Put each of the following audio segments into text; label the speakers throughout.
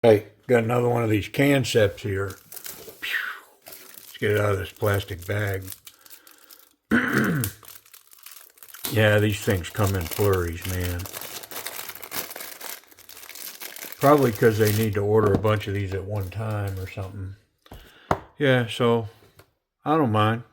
Speaker 1: Hey, got another one of these Kansepts here. Let's get it out of this plastic bag. Yeah, these things come in flurries, man. Probably because they need to order a bunch of these at one time or something. Yeah, so I don't mind.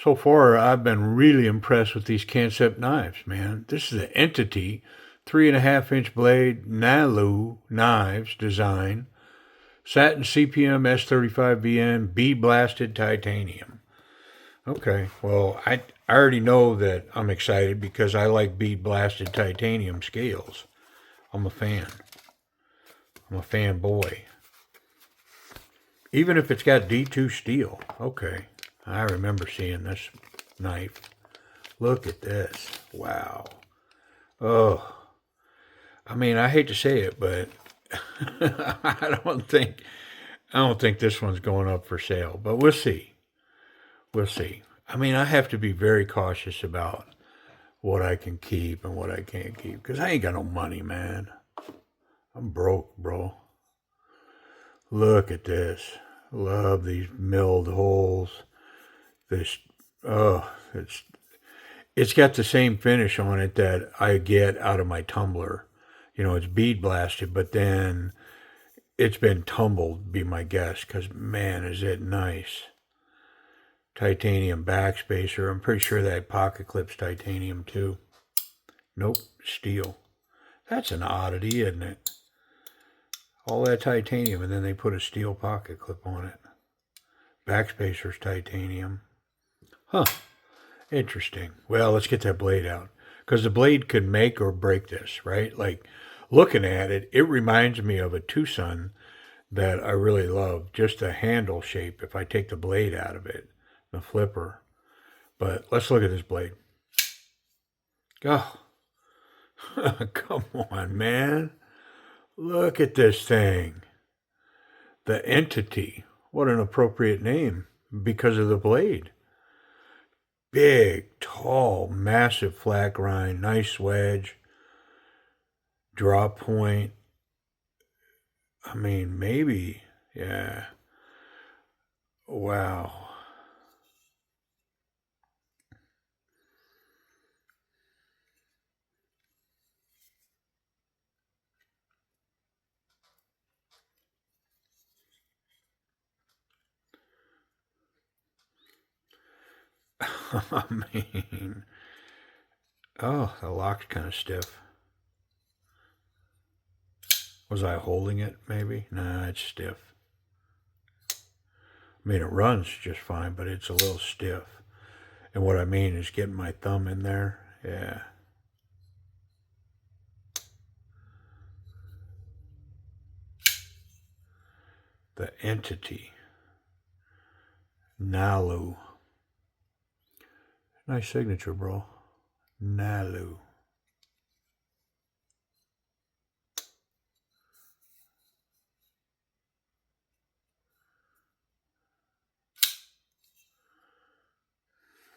Speaker 1: So far, I've been really impressed with these Kansept knives, man. This is an Entity 3.5-inch blade Nalu knives design. Satin CPM S35VN bead blasted titanium. Okay, well, I already know that I'm excited because I like bead blasted titanium scales. I'm a fan. I'm a fanboy. Even if it's got D2 steel. Okay, I remember seeing this knife. Look at this. Wow. Oh, I mean, I hate to say it, but I don't think this one's going up for sale, but we'll see. We'll see. I mean, I have to be very cautious about what I can keep and what I can't keep because I ain't got no money, man. I'm broke, bro. Look at this. Love these milled holes. This, oh, it's got the same finish on it that I get out of my tumbler. You know, it's bead blasted, but then it's been tumbled, be my guess, because man, is it nice. Titanium backspacer. I'm pretty sure that pocket clip's titanium too. Nope, steel. That's an oddity, isn't it? All that titanium, and then they put a steel pocket clip on it. Backspacer's titanium. Huh, interesting. Well, let's get that blade out. Because the blade could make or break this, right? Like, looking at it, it reminds me of a Tucson that I really love. Just the handle shape, if I take the blade out of it, the flipper. But let's look at this blade. Oh, come on, man. Look at this thing. The Entity. What an appropriate name because of the blade. Big, tall, massive flat grind, nice wedge, drop point. I mean, maybe, yeah. Wow. I mean, oh, the lock's kind of stiff. Was I holding it, maybe? Nah, it's stiff. I mean, it runs just fine, but it's a little stiff. And what I mean is getting my thumb in there. Yeah. The Entity. Nalu. Nice signature, bro. Nalu.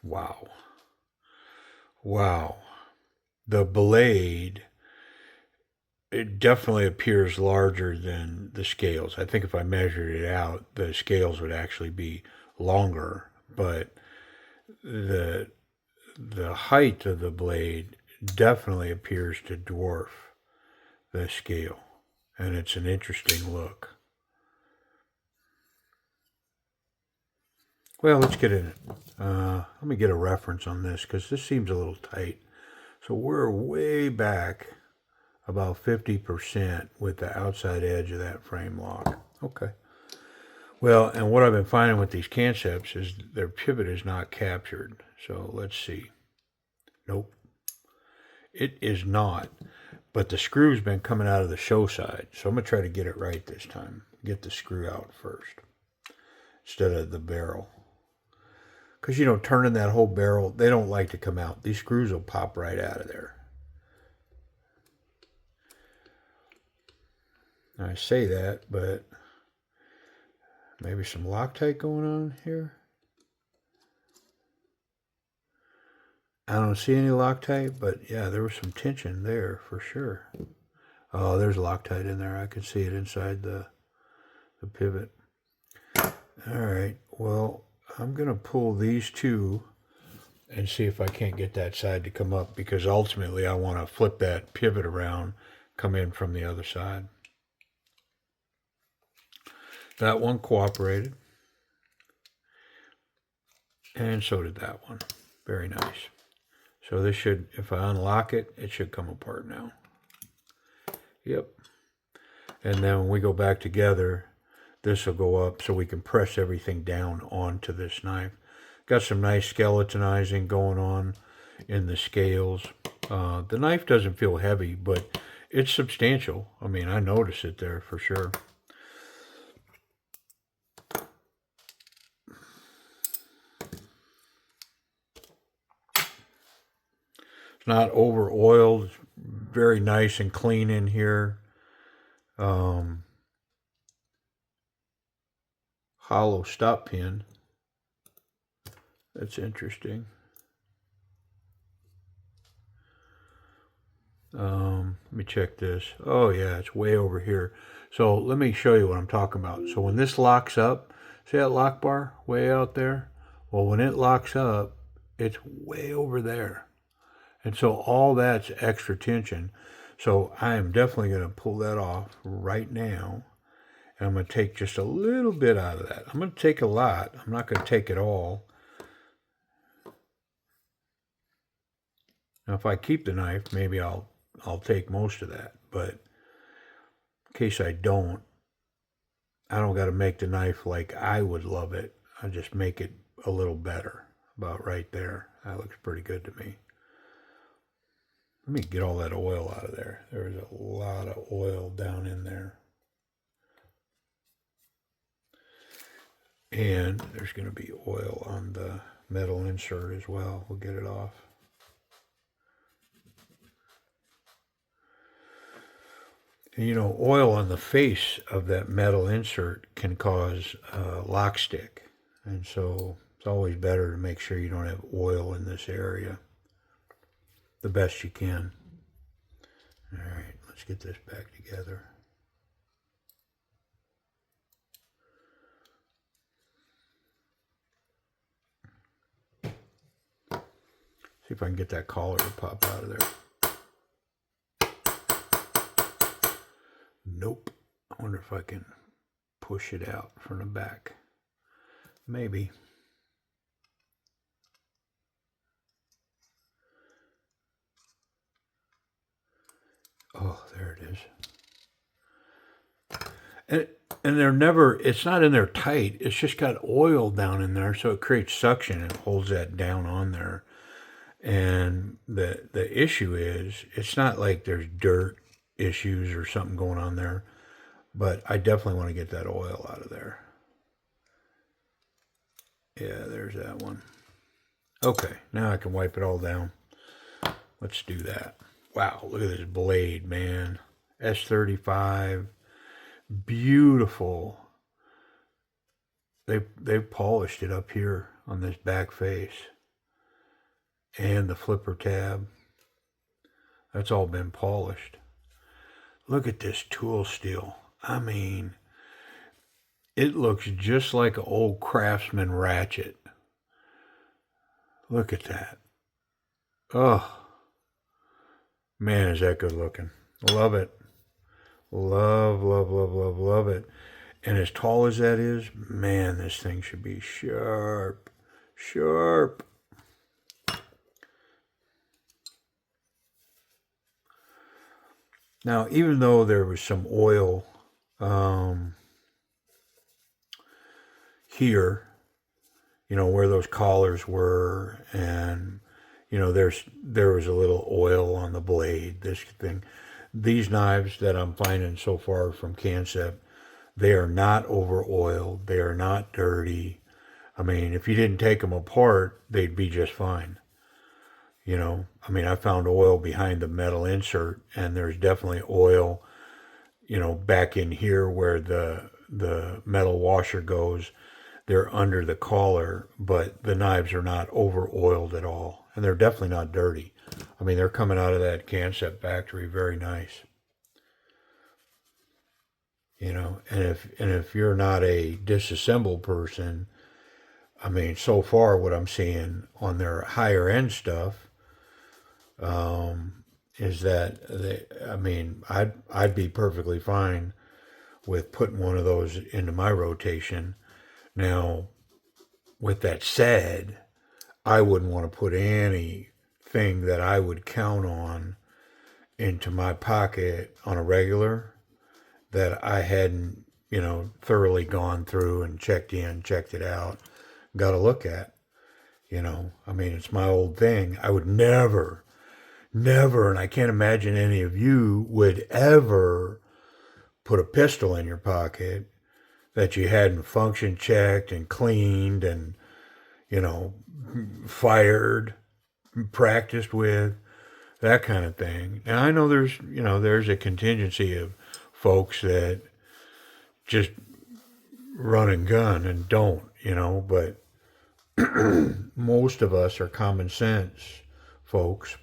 Speaker 1: Wow. Wow. The blade, it definitely appears larger than the scales. I think if I measured it out, the scales would actually be longer, but the the height of the blade definitely appears to dwarf the scale, and it's an interesting look. Well, let's get in it. Let me get a reference on this because this seems a little tight. So we're way back about 50% with the outside edge of that frame lock. Okay. Well, and what I've been finding with these Kansepts is their pivot is not captured. So let's see. Nope, it is not. But the screw's been coming out of the show side. So I'm going to try to get it right this time. Get the screw out first instead of the barrel. Because, you know, turning that whole barrel, they don't like to come out. These screws will pop right out of there. I say that, but maybe some Loctite going on here. I don't see any Loctite, but yeah, there was some tension there for sure. Oh, there's Loctite in there. I can see it inside the pivot. All right, well, I'm going to pull these two and see if I can't get that side to come up, because ultimately I want to flip that pivot around, come in from the other side. That one cooperated, and so did that one. Very nice. So this should, if I unlock it, it should come apart now. Yep. And then when we go back together, this will go up so we can press everything down onto this knife. Got some nice skeletonizing going on in the scales. The knife doesn't feel heavy, but it's substantial. I mean, I notice it there for sure. It's not over oiled. It's very nice and clean in here. Hollow stop pin. That's interesting. Let me check this. Oh yeah, it's way over here. So let me show you what I'm talking about. So when this locks up, see that lock bar way out there? Well, when it locks up, it's way over there. And so all that's extra tension. So I am definitely going to pull that off right now. And I'm going to take just a little bit out of that. I'm going to take a lot. I'm not going to take it all. Now, if I keep the knife, maybe I'll take most of that. But in case I don't got to make the knife like I would love it. I just make it a little better. About right there. That looks pretty good to me. Let me get all that oil out of there. There's a lot of oil down in there. And there's going to be oil on the metal insert as well. We'll get it off. And you know, oil on the face of that metal insert can cause lock stick. And so it's always better to make sure you don't have oil in this area the best you can. All right, let's get this back together. See if I can get that collar to pop out of there. Nope. I wonder if I can push it out from the back. Maybe. Oh, there it is. And they're never, it's not in there tight. It's just got oil down in there, so it creates suction and holds that down on there. And the issue is, it's not like there's dirt issues or something going on there, but I definitely want to get that oil out of there. Yeah, there's that one. Okay, now I can wipe it all down. Let's do that. Wow, look at this blade, man. S35, beautiful. They've polished it up here on this back face. And the flipper tab. That's all been polished. Look at this tool steel. I mean, it looks just like an old Craftsman ratchet. Look at that. Oh, man, is that good looking. Love it. Love, love, love, love, love it. And as tall as that is, man, this thing should be sharp. Sharp. Now, even though there was some oil here, you know, where those collars were, and, you know, there was a little oil on the blade, this thing. These knives that I'm finding so far from Kansept, they are not over oiled. They are not dirty. I mean, if you didn't take them apart, they'd be just fine. You know, I mean, I found oil behind the metal insert, and there's definitely oil, you know, back in here where the metal washer goes. they're under the collar, but the knives are not over oiled at all. And they're definitely not dirty. I mean, they're coming out of that Kansept factory very nice. You know, and if you're not a disassembled person, I mean, so far what I'm seeing on their higher end stuff is that I mean, I'd be perfectly fine with putting one of those into my rotation. Now, with that said, I wouldn't want to put anything that I would count on into my pocket on a regular that I hadn't, you know, thoroughly gone through and checked it out, got to look at. You know, I mean, it's my old thing. I would never, and I can't imagine any of you would ever put a pistol in your pocket that you hadn't function checked and cleaned and, you know, fired, practiced with, that kind of thing. Now, I know there's a contingency of folks that just run and gun and don't, you know, but most of us are common sense folks,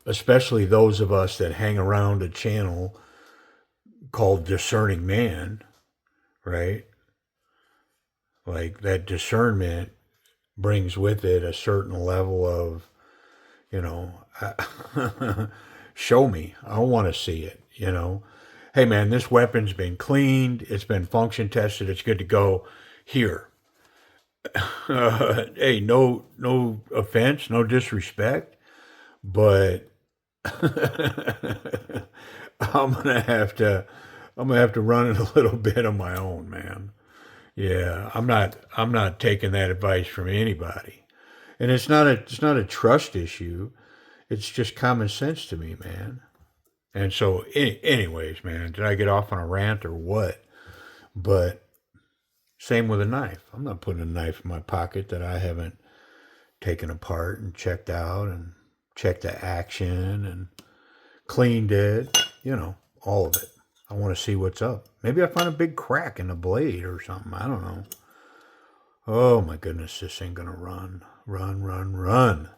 Speaker 1: especially those of us that hang around a channel called Discerning Man, right? Like that discernment brings with it a certain level of, you know, show me. I want to see it, you know. Hey man, this weapon's been cleaned, it's been function tested, it's good to go. Here. Hey, no offense, no disrespect, but I'm gonna have to run it a little bit on my own, man. Yeah, I'm not taking that advice from anybody. And it's not a trust issue. It's just common sense to me, man. And so anyways, man, did I get off on a rant or what? But same with a knife. I'm not putting a knife in my pocket that I haven't taken apart and checked out and checked the action and cleaned it, you know, all of it. I want to see what's up. Maybe I find a big crack in the blade or something. I don't know. Oh my goodness, this ain't gonna run. Run, run, run.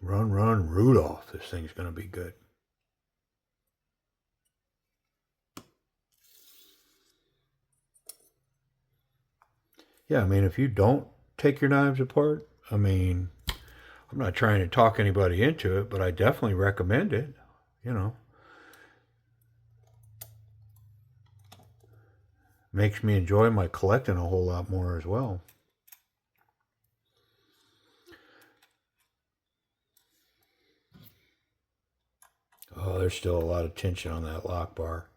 Speaker 1: Run, run, Rudolph. This thing's gonna be good. Yeah, I mean, if you don't take your knives apart, I mean, I'm not trying to talk anybody into it, but I definitely recommend it, you know. Makes me enjoy my collecting a whole lot more as well. Oh, there's still a lot of tension on that lock bar.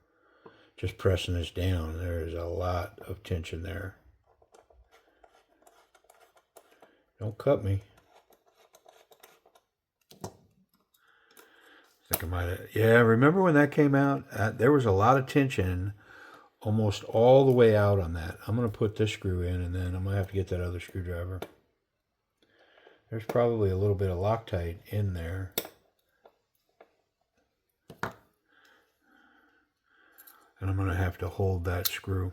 Speaker 1: Just pressing this down, there's a lot of tension there. Don't cut me. I think I might have. Yeah, remember when that came out? There was a lot of tension almost all the way out on that. I'm going to put this screw in and then I'm going to have to get that other screwdriver. There's probably a little bit of Loctite in there. And I'm going to have to hold that screw.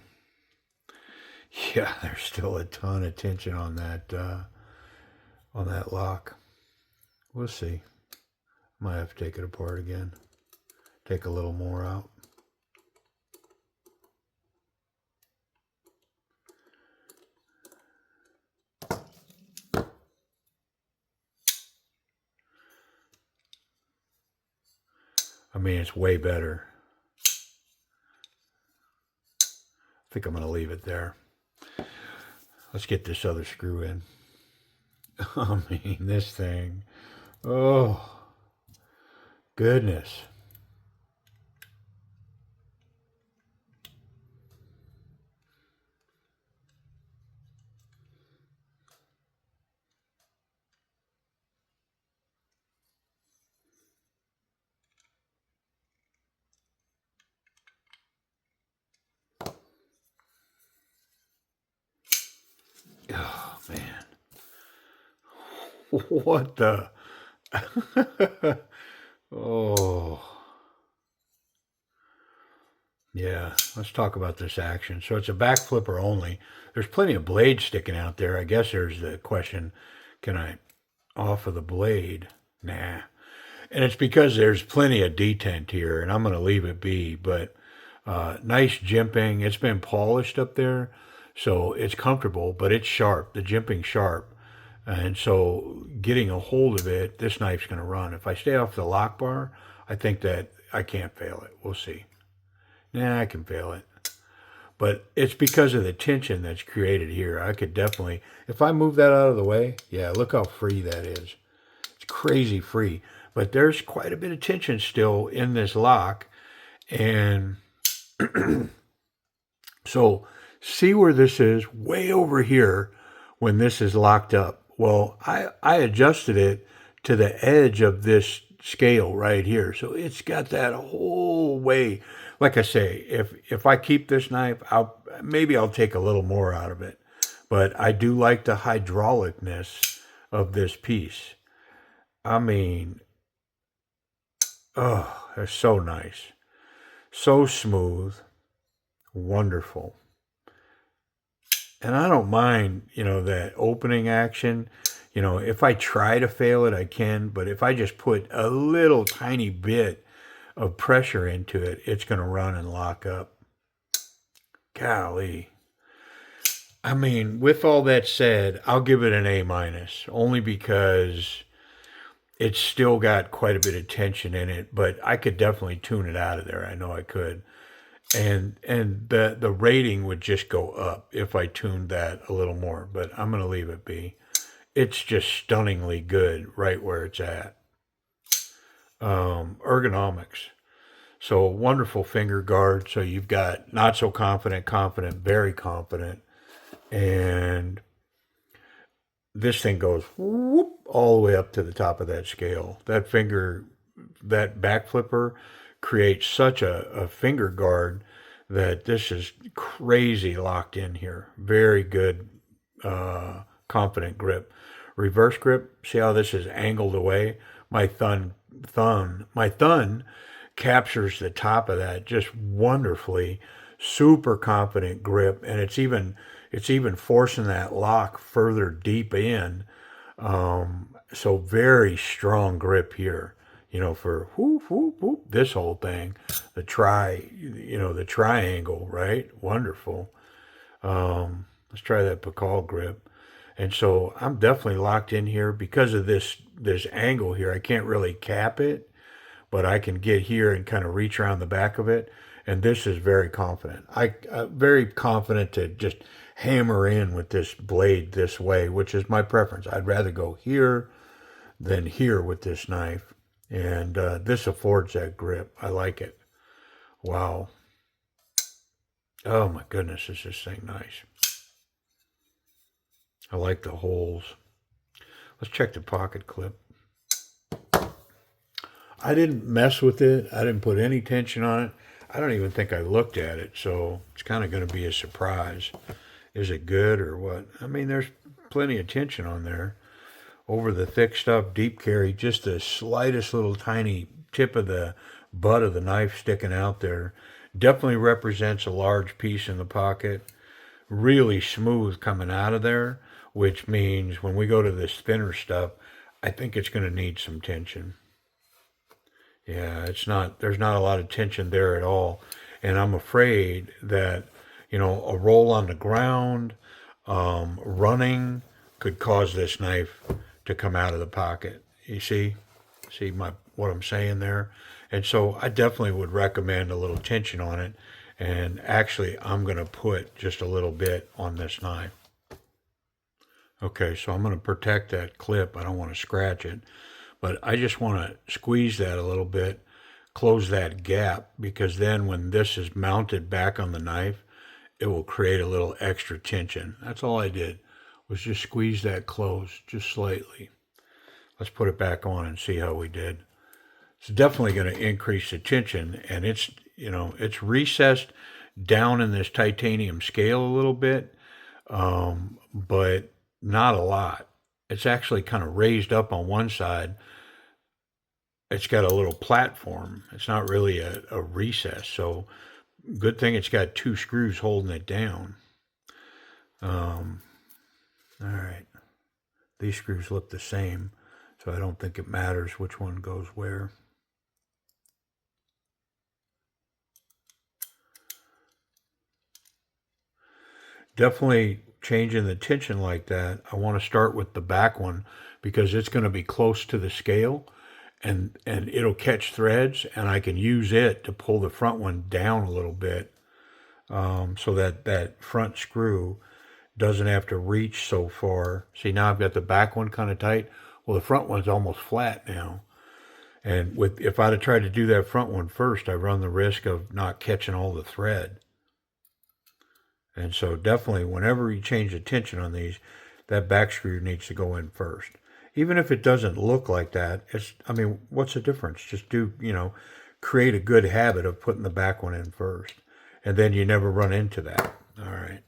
Speaker 1: Yeah, there's still a ton of tension on that lock. We'll see. Might have to take it apart again. Take a little more out. I mean, it's way better. I think I'm going to leave it there. Let's get this other screw in. I mean, this thing. Oh, goodness. Oh, man. What the? Oh. Yeah, let's talk about this action. So it's a back flipper only. There's plenty of blade sticking out there. I guess there's the question, can I offer the blade? Nah. And it's because there's plenty of detent here, and I'm going to leave it be. But nice jimping. It's been polished up there, so it's comfortable, but it's sharp. The jimping's sharp. And so getting a hold of it, this knife's going to run. If I stay off the lock bar, I think that I can't fail it. We'll see. Nah, I can fail it. But it's because of the tension that's created here. I could definitely, if I move that out of the way, yeah, look how free that is. It's crazy free. But there's quite a bit of tension still in this lock. And so see where this is way over here when this is locked up. Well, I adjusted it to the edge of this scale right here. So it's got that whole way. Like I say, if I keep this knife, I'll take a little more out of it. But I do like the hydraulicness of this piece. I mean, oh, it's so nice. So smooth. Wonderful. And I don't mind, that opening action. If I try to fail it, I can. But if I just put a little tiny bit of pressure into it, it's going to run and lock up. Golly. I mean, with all that said, I'll give it an A minus, only because it's still got quite a bit of tension in it, but I could definitely tune it out of there. I know I could. And the rating would just go up if I tuned that a little more, but I'm going to leave it be. It's just stunningly good right where it's at. Ergonomics. So wonderful finger guard. So you've got not so confident, confident, very confident. And this thing goes whoop, all the way up to the top of that scale. That back flipper creates such a finger guard that this is crazy locked in here. Very good, confident grip. Reverse grip, see how this is angled away? My thumb captures the top of that just wonderfully. Super confident grip, and it's even forcing that lock further deep in. So very strong grip here. For whoop, whoop, whoop, this whole thing, the triangle, right? Wonderful. Let's try that Paccal grip. And so I'm definitely locked in here because of this angle here. I can't really cap it, but I can get here and kind of reach around the back of it. And this is very confident. Very confident to just hammer in with this blade this way, which is my preference. I'd rather go here than here with this knife. And this affords that grip. I like it. Wow. Oh my goodness, is this thing nice. I like the holes. Let's check the pocket clip. I didn't mess with it. I didn't put any tension on it. I don't even think I looked at it, so it's kind of going to be a surprise. Is it good or what? I mean, there's plenty of tension on there. Over the thick stuff, deep carry, just the slightest little tiny tip of the butt of the knife sticking out there. Definitely represents a large piece in the pocket. Really smooth coming out of there, which means when we go to this thinner stuff, I think it's going to need some tension. Yeah, there's not a lot of tension there at all. And I'm afraid that, a roll on the ground, running could cause this knife to come out of the pocket. You see what I'm saying there? And so I definitely would recommend a little tension on it. And actually, I'm going to put just a little bit on this knife. Okay, so I'm going to protect that clip. I don't want to scratch it. But I just want to squeeze that a little bit, close that gap, because then when this is mounted back on the knife, it will create a little extra tension. That's all I did, was just squeeze that closed just slightly. Let's put it back on and see how we did. It's definitely going to increase the tension, and it's recessed down in this titanium scale a little bit, but not a lot. It's actually kind of raised up on one side. It's got a little platform. It's not really a recess. So good thing it's got 2 screws holding it down. All right. These screws look the same, so I don't think it matters which one goes where. Definitely changing the tension like that. I want to start with the back one because it's going to be close to the scale, and it'll catch threads, and I can use it to pull the front one down a little bit, so that front screw doesn't have to reach so far. See, now I've got the back one kind of tight. Well, the front one's almost flat now. And if I'd have tried to do that front one first, I run the risk of not catching all the thread. And so definitely, whenever you change the tension on these, that back screw needs to go in first. Even if it doesn't look like that, I mean, what's the difference? Just create a good habit of putting the back one in first. And then you never run into that. All right.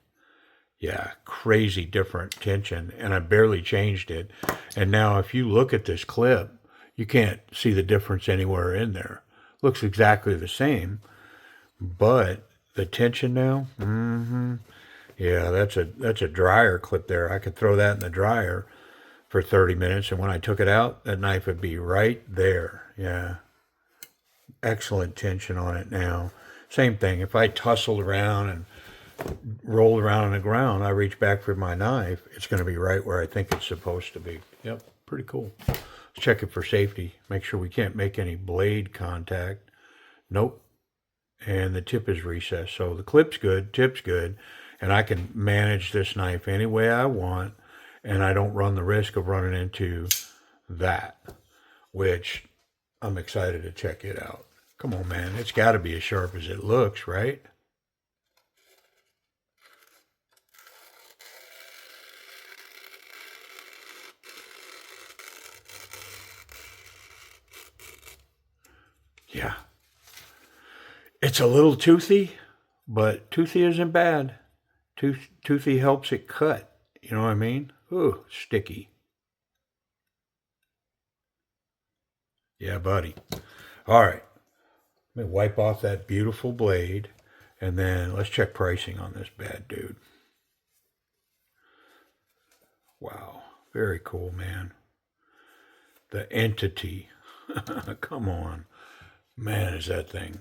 Speaker 1: Yeah, crazy different tension. And I barely changed it. And now if you look at this clip, you can't see the difference anywhere in there. Looks exactly the same, but the tension now, yeah, that's a dryer clip there. I could throw that in the dryer for 30 minutes, and when I took it out, that knife would be right there. Yeah, excellent tension on it now. Same thing, if I tussled around and rolled around on the ground, I reach back for my knife, it's going to be right where I think it's supposed to be. Yep, pretty cool. Let's check it for safety. Make sure we can't make any blade contact. Nope. And the tip is recessed. So the clip's good, tip's good, and I can manage this knife any way I want, and I don't run the risk of running into that, which I'm excited to check it out. Come on, man. It's got to be as sharp as it looks, right? Yeah. It's a little toothy, but toothy isn't bad. Toothy helps it cut. You know what I mean? Ooh, sticky. Yeah, buddy. All right. Let me wipe off that beautiful blade, and then let's check pricing on this bad dude. Wow. Very cool, man. The Entity. Come on. Man, is that thing.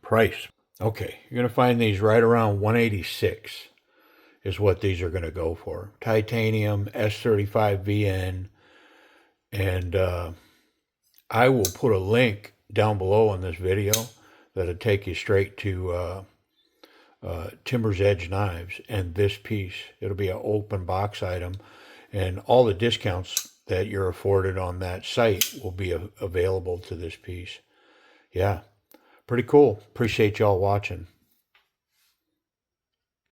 Speaker 1: Price. Okay, you're going to find these right around 186 is what these are going to go for. Titanium S35 VN. And I will put a link down below on this video that'll take you straight to Timber's Edge Knives and this piece. It'll be an open box item. And all the discounts that you're afforded on that site will be available to this piece. Yeah, pretty cool. Appreciate y'all watching.